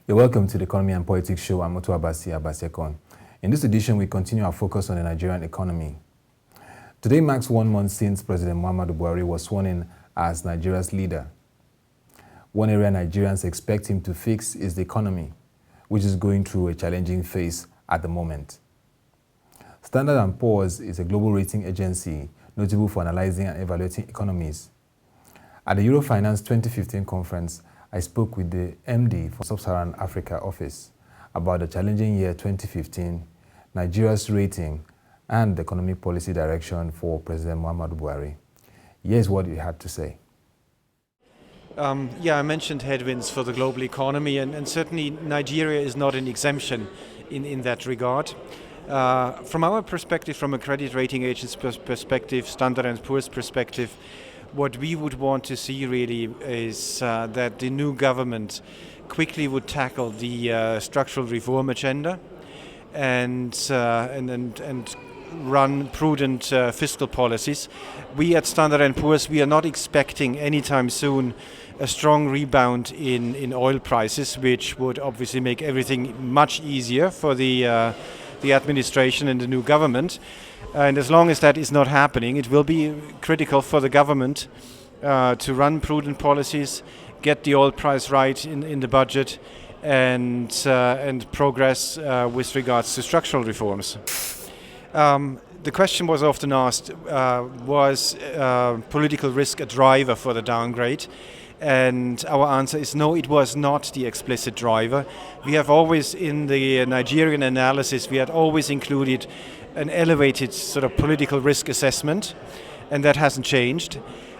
You're welcome to the Economy and Politics Show. I'm Moto Abasi. In this edition, we continue our focus on the Nigerian economy. Today marks 1 month since President Muhammadu Buhari was sworn in as Nigeria's leader. One area Nigerians expect him to fix is the economy, which is going through a challenging phase at the moment. Standard & Poor's is a global rating agency notable for analyzing and evaluating economies. At the Eurofinance 2015 conference, I spoke with the MD for Sub-Saharan Africa office about the challenging year 2015, Nigeria's rating, and the economic policy direction for President Muhammadu Buhari. Here's what he had to say. I mentioned headwinds for the global economy, and certainly Nigeria is not an exemption in that regard. From our perspective, from a credit rating agency's perspective, Standard & Poor's perspective, what we would want to see really is that the new government quickly would tackle the structural reform agenda and run prudent fiscal policies. We at Standard & Poor's, we are not expecting anytime soon a strong rebound in oil prices, which would obviously make everything much easier for the administration and the new government. And as long as that is not happening, it will be critical for the government to run prudent policies, get the oil price right in the budget, and progress with regards to structural reforms. The question was often asked, was political risk a driver for the downgrade? And our answer is no, it was not the explicit driver. We have always, in the Nigerian analysis, we had always included an elevated sort of political risk assessment, and that hasn't changed.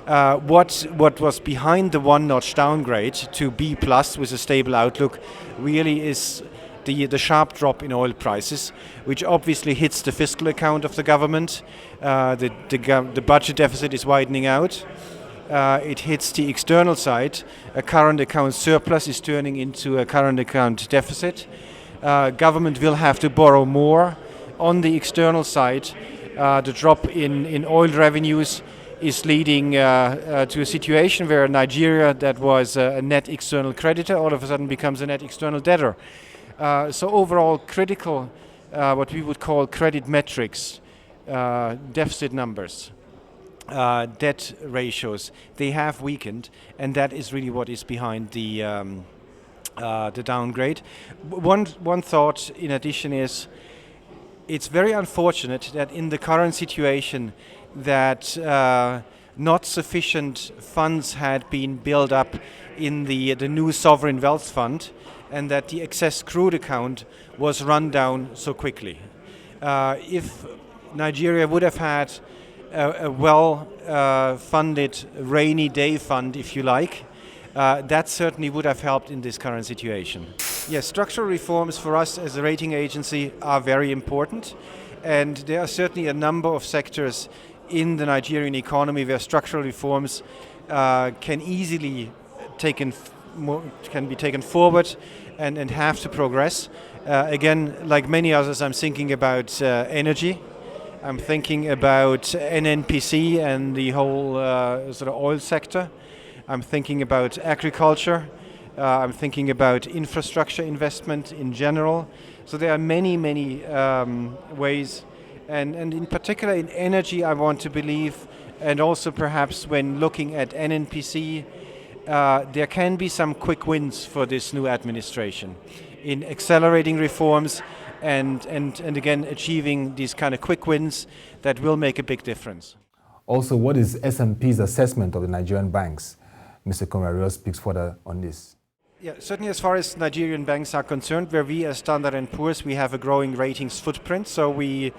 What was behind the one-notch downgrade to B+ with a stable outlook really is the sharp drop in oil prices, which obviously hits the fiscal account of the government. The budget deficit is widening out. It hits the external side. A current account surplus is turning into a current account deficit. Government will have to borrow more. On the external side, the drop in oil revenues is leading to a situation where Nigeria, that was a net external creditor, all of a sudden becomes a net external debtor. So overall, critical, what we would call credit metrics, deficit numbers, debt ratios, they have weakened, and that is really what is behind the downgrade. One thought in addition is, it's very unfortunate that in the current situation that not sufficient funds had been built up in the new sovereign wealth fund, and that the excess crude account was run down so quickly. If Nigeria would have had a well-funded rainy day fund, if you like, that certainly would have helped in this current situation. Yes, structural reforms for us as a rating agency are very important, and there are certainly a number of sectors in the Nigerian economy where structural reforms can easily be taken forward and have to progress. Again, like many others, I'm thinking about energy. I'm thinking about NNPC and the whole sort of oil sector. I'm thinking about agriculture. I'm thinking about infrastructure investment in general. So there are many ways. And in particular in energy, I want to believe, and also perhaps when looking at NNPC, there can be some quick wins for this new administration in accelerating reforms and again achieving these kind of quick wins that will make a big difference. Also, what is S&P's assessment of the Nigerian banks? Mr. Konrad speaks further on this. Yeah, certainly as far as Nigerian banks are concerned, where we as Standard & Poor's, we have a growing ratings footprint, so we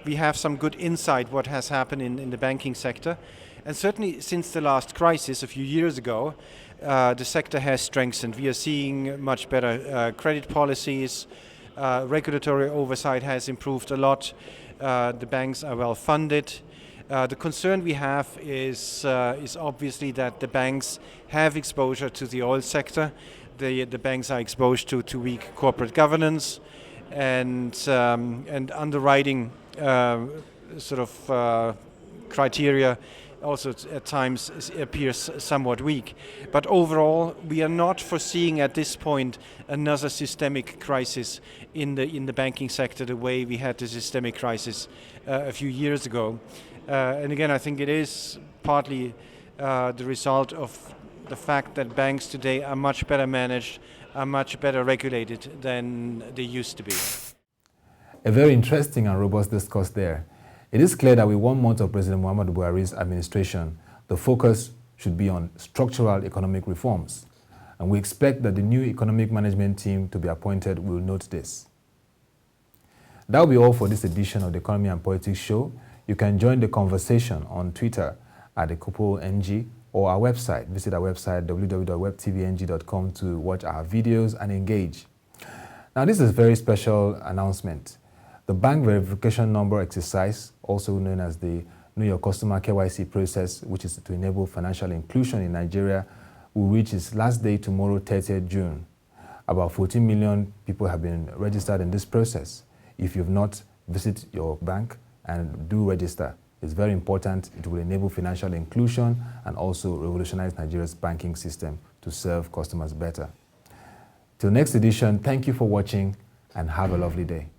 have some good insight what has happened in the banking sector. And certainly since the last crisis a few years ago, the sector has strengthened. We are seeing much better credit policies, regulatory oversight has improved a lot, the banks are well funded. The concern we have is obviously that the banks have exposure to the oil sector. The banks are exposed to weak corporate governance and underwriting criteria also at times appears somewhat weak. But overall, we are not foreseeing at this point another systemic crisis in the banking sector the way we had the systemic crisis a few years ago. And again, I think it is partly the result of the fact that banks today are much better managed, are much better regulated than they used to be. A very interesting and robust discourse there. It is clear that with 1 month of President Muhammadu Buhari's administration, the focus should be on structural economic reforms. And we expect that the new economic management team to be appointed will note this. That will be all for this edition of the Economy and Politics Show. You can join the conversation on Twitter at ECOPOLNG or our website. Visit our website www.webtvng.com to watch our videos and engage. Now, this is a very special announcement. The bank verification number exercise, also known as the Know Your Customer KYC process, which is to enable financial inclusion in Nigeria, will reach its last day tomorrow, 30th June. About 14 million people have been registered in this process. If you've not, visit your bank and do register. It's very important. It will enable financial inclusion and also revolutionize Nigeria's banking system to serve customers better. Till next edition, thank you for watching and have a lovely day.